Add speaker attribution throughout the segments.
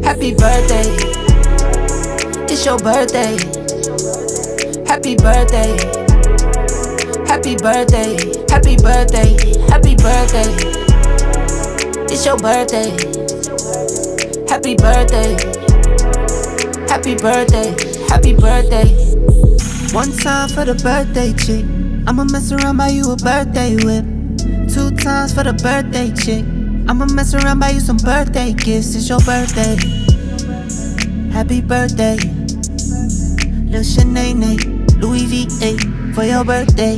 Speaker 1: Happy birthday. It's your birthday. Happy birthday. Happy birthday. Happy birthday. Happy birthday. It's your birthday. Happy birthday. Happy birthday. Happy birthday. One time for the birthday chick. I'ma mess around, buy you a birthday whip. 2 times for the birthday chick. I'ma mess around, buy you some birthday gifts. It's your birthday. Happy birthday. Lil' Shanae, Louis V8 for your birthday.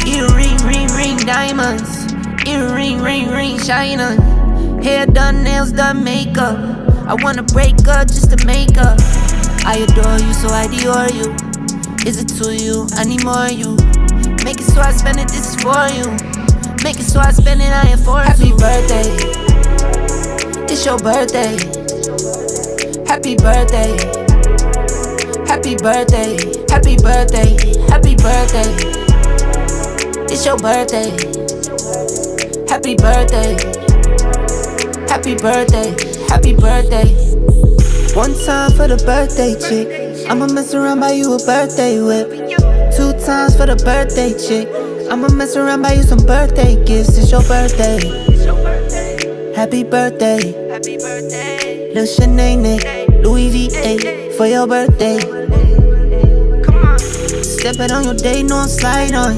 Speaker 1: Earring, ring, diamonds. Earring, ring, shine on. Hair done, nails done, makeup. I wanna break up just to make up. I adore you, so I Dior you. Is it to you? I need more of you. Make it so I spend it, this is for you. Make it so I spend it, I am for you. Happy birthday. It's your birthday. Happy birthday. Happy birthday. Happy birthday. Happy birthday. It's your birthday. Happy birthday. Happy birthday. Happy birthday. One time for the birthday chick. I'ma mess around, buy you a birthday whip. 2 times for the birthday chick. I'ma mess around, buy you some birthday gifts. It's your birthday. Happy birthday. Lil' Shanae, Louis V8 for your birthday. Step it on your day, no slide on.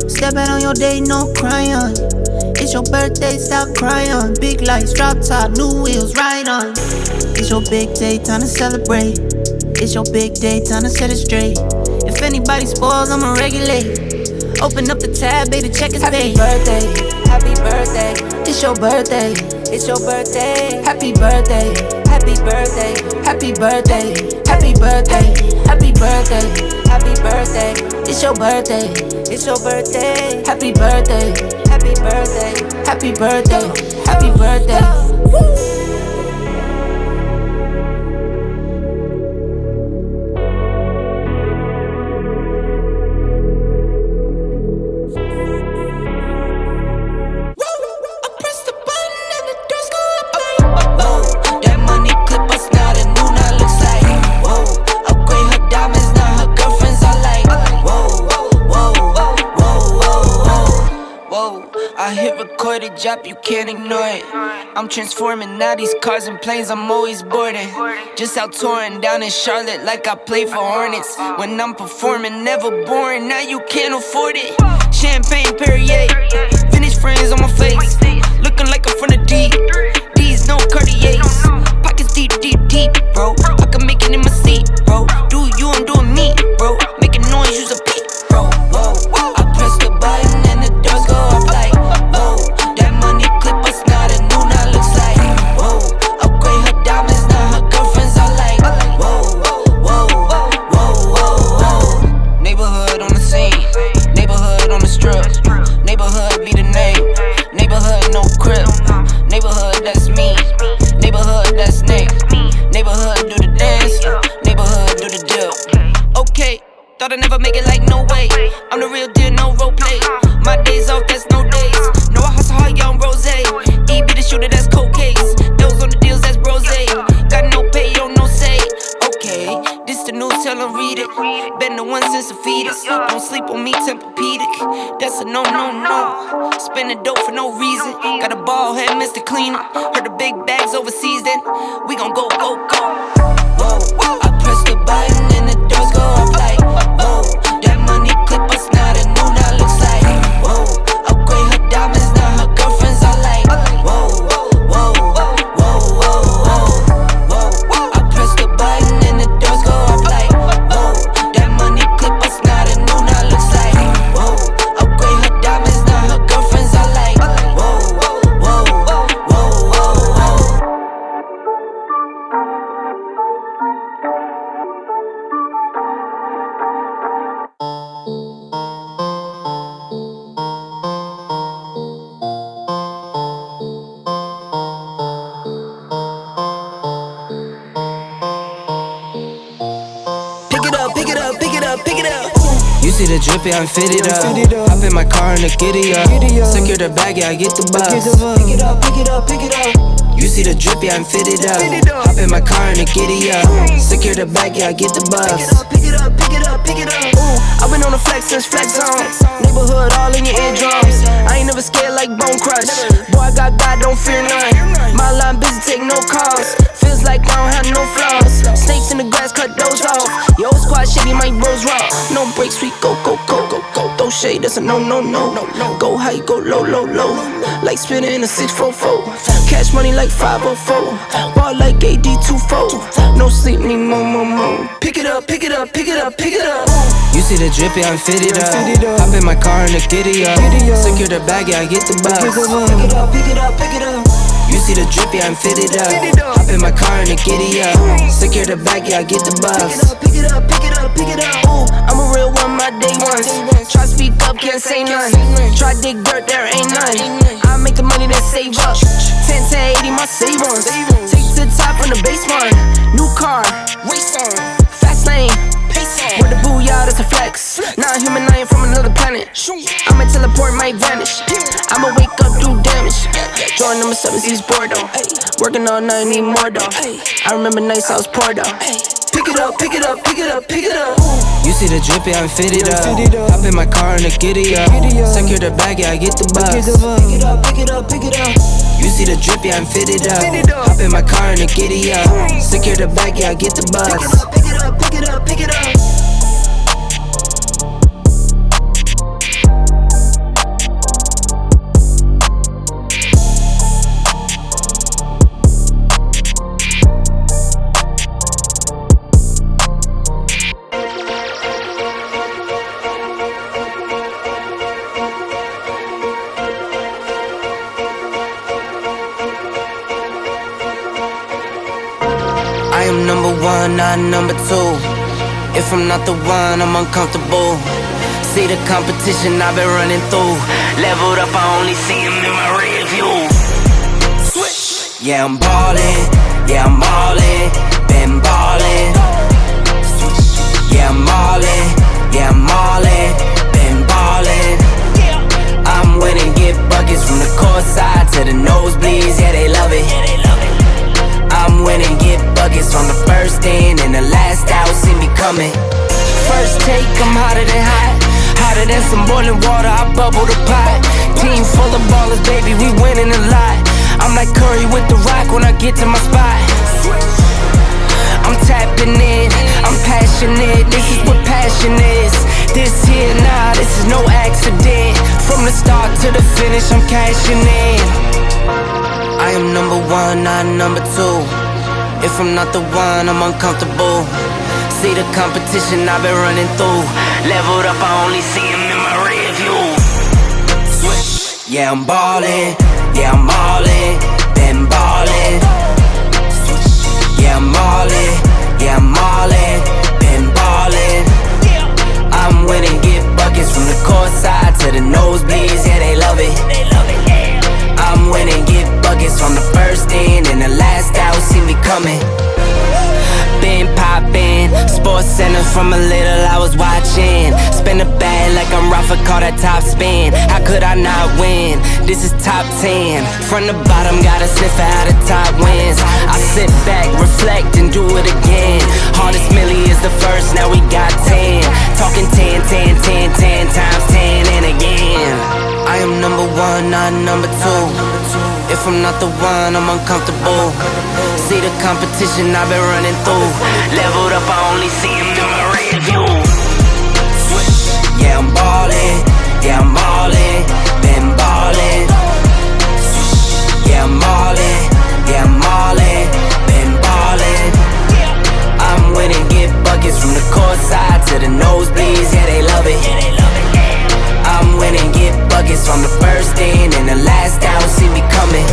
Speaker 1: Step it on your day, no cry on. It's your birthday, stop crying. Big lights, drop top, new wheels, ride on. It's your big day, time to celebrate. It's your big day, time to set it straight. If anybody spoils, I'ma regulate. Open up the tab, baby, check his pay. Happy birthday, happy birthday. It's your birthday, it's your birthday. Happy birthday, happy birthday, happy birthday, happy birthday, happy birthday, happy birthday. It's your birthday, it's your birthday. Happy birthday, happy birthday, happy birthday, happy birthday.
Speaker 2: Drop, you can't ignore it. I'm transforming now these cars and planes, I'm always boarding. Just out touring down in Charlotte like I play for Hornets. When I'm performing, never boring, now you can't afford it. Champagne Perrier, vintage frames on my face. Looking like I'm from the deep. These no Cartiers. Pockets deep, bro. I can make it in my seat, bro. Do you, I'm doing me, bro. Making noise, use a peep, bro. Whoa. I press the button and the doors go up like thought I'd never make it like no way. I'm the real deal, no role play. My days off, that's no days. No, I hustle hard, young rose. E be the shooter, that's cold case. Those on the deals, that's brose. Got no pay, yo, no say. Okay, this the news, tell them read it. Been the one since the fetus. Don't sleep on me, Tempur-Pedic. That's a no. Spending dope for no reason. Got a ball head, Mr. Cleaner. Heard the big bags overseas, then we gon' go. Whoa, I press the button and the doors go up like whoa. That money clip us now, the new now looks like whoa. Upgrade her diamonds, now her girlfriends are like whoa. I press the button and the doors go up like whoa. That money clip us now, the new now looks like whoa. Upgrade her diamonds, now her girlfriends are like whoa. You see the drip, yeah, I'm fitted up. Hop in my car and the giddy up. Secure the bag, yeah, I get the bus. Pick it up.
Speaker 1: You see the drip, yeah, I'm fitted up. Hop in my car and giddy up. Secure the back, yeah, I get the bus.
Speaker 2: Pick it up, pick it up, pick it up. Ooh, I've been on the flex since flex on. Neighborhood all in your eardrums. I ain't never scared like Bone Crush. Boy, I got God, don't fear none. My line busy, take no calls. Feels like I don't have no flaws. Snakes in the grass, cut those off. Yo, squad shitty, my bros raw. No breaks, we go, go, go, go, go. Throw shade, that's a no, no, no. Go high, go low, low, low. Like spinning in a 644. Cash money like 504. Ball like AD24. No sleep, need more, more, more. Pick it up, pick it up, pick it up, pick it up.
Speaker 1: You see the drip, yeah, I'm fitted up. Hop in my car and giddy up. Secure the bag, yeah, I get the bus.
Speaker 2: Pick it up, pick it up, pick it up.
Speaker 1: You see the drip, yeah, I'm fitted up. Hop in my car and giddy up. Secure the bag, yeah, I get the bus.
Speaker 2: Pick it up, pick it up, pick it up. Ooh, I'm a real one, my day ones. Try speak up, can't say none. Try dig dirt, there ain't none. I make the money that save up. 10 to 80, my save ones. Take to the top from the basement. New car, race on. Fast lane, pace on. With the booyah, that's a flex. Not human, I ain't from another planet. I'ma teleport, might vanish. I'ma wake up, do damage. Drawing number 7, he's bored though. Working all night, need more though. I remember nights I was poor though. Pick it up, pick it up, pick it up, pick it up.
Speaker 1: You see the drip, yeah, I'm fitted up. Hop in my car and giddy up. Secure the bag, yeah, I get the bus.
Speaker 2: Pick it up, pick it up, pick it up.
Speaker 1: You see the drip, yeah, I'm fitted up. Hop in my car and giddy up. Secure the bag, yeah, I get the bus.
Speaker 2: Pick it up, pick it up, pick it up.
Speaker 1: I am number one, not number two. If I'm not the one, I'm uncomfortable. See the competition I've been running through. Leveled up, I only see him in my rear view. Switch. Yeah, I'm ballin', yeah, I'm ballin', been ballin'. Yeah, I'm ballin', yeah, I'm ballin', been ballin'. I'm winning, get buckets from the court side to the nosebleeds, yeah, they love it. I'm winning, get buckets on the first in and the last out, see me coming. First take, I'm hotter than hot. Hotter than some boiling water, I bubble the pot. Team full of ballers, baby, we winning a lot. I'm like Curry with the rock when I get to my spot. I'm tapping in, I'm passionate, this is what passion is. This here, nah, this is no accident. From the start to the finish, I'm cashing in. I am number one, not number two. If I'm not the one, I'm uncomfortable. See the competition I've been running through. Leveled up, I only see him in my rear view. Switch. Yeah, I'm ballin', yeah, I'm ballin', been ballin'. Yeah, I'm ballin', yeah, I'm ballin', been ballin'. I'm winning, get buckets from the court side to the nosebleeds, yeah, they love it. I'm winning, get buckets from the first in and the last out, see me coming. Been poppin', Sports Center from a little I was watching. Spin a bag like I'm Rafa, call that top spin. How could I not win? This is top 10. From the bottom, gotta sniff out the top wins. I sit back, reflect, and do it again. Hardest milli is the first, now we got 10. Talking 10, 10, 10, 10 times 10 and again. I am number one, not number two. If I'm not the one, I'm uncomfortable. See the competition I've been running through. Leveled up, I only see him in my rear view. Switch. Yeah, I'm ballin', yeah, I'm ballin', been ballin'. Yeah, I'm ballin', yeah, I'm ballin', been ballin'. I'm winning, get buckets from the court side to the nosebleeds, yeah, they love it. I'm winning, get buckets from the first in and the last out, see me coming.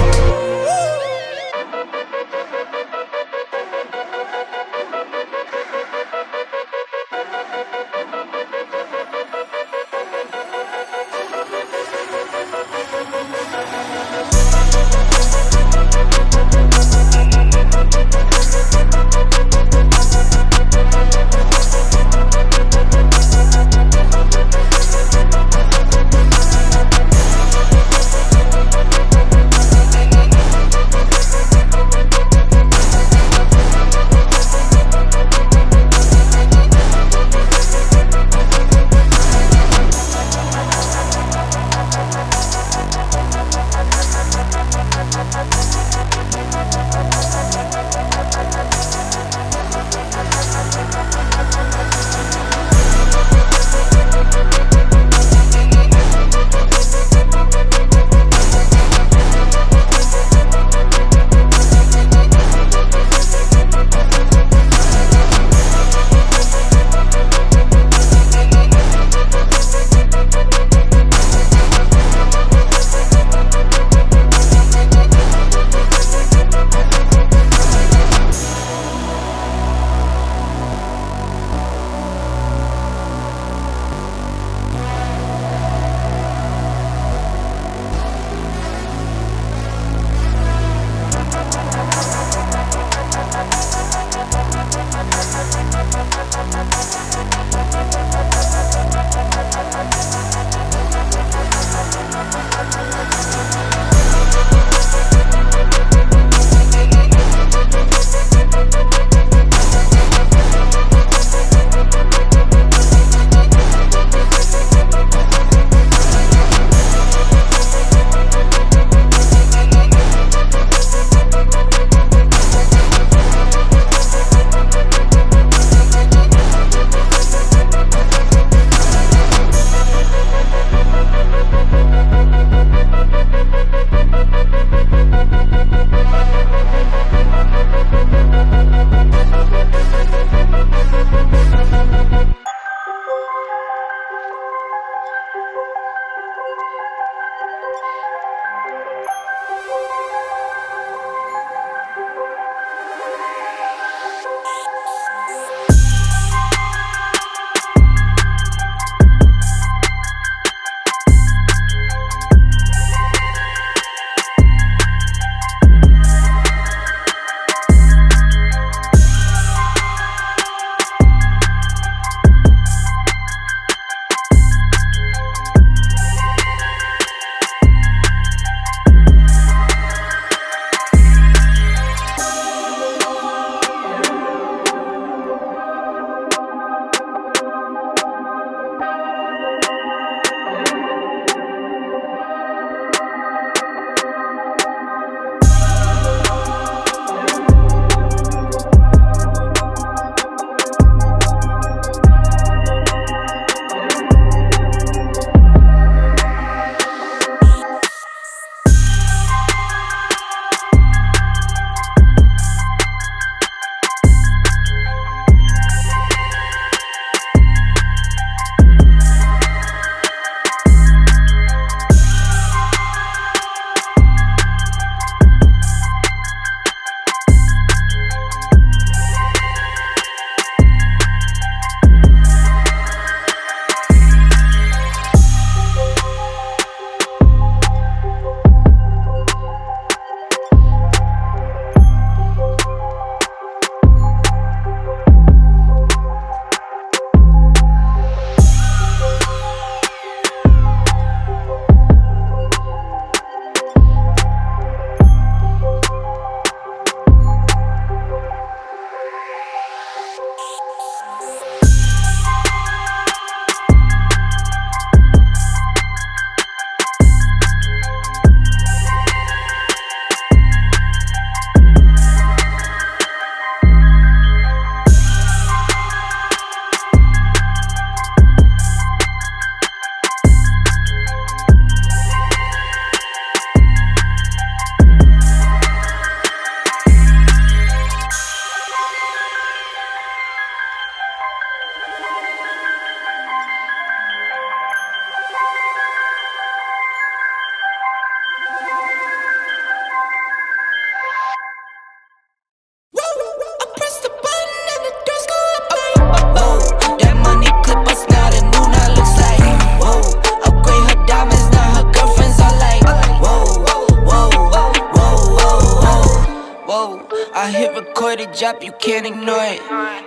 Speaker 2: Whoa, I hit record a drop, you can't ignore it.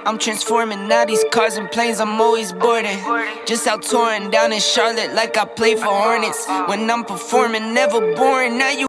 Speaker 2: I'm transforming now these cars and planes, I'm always boarding. Just out touring down in Charlotte like I play for Hornets. When I'm performing, never boring, now you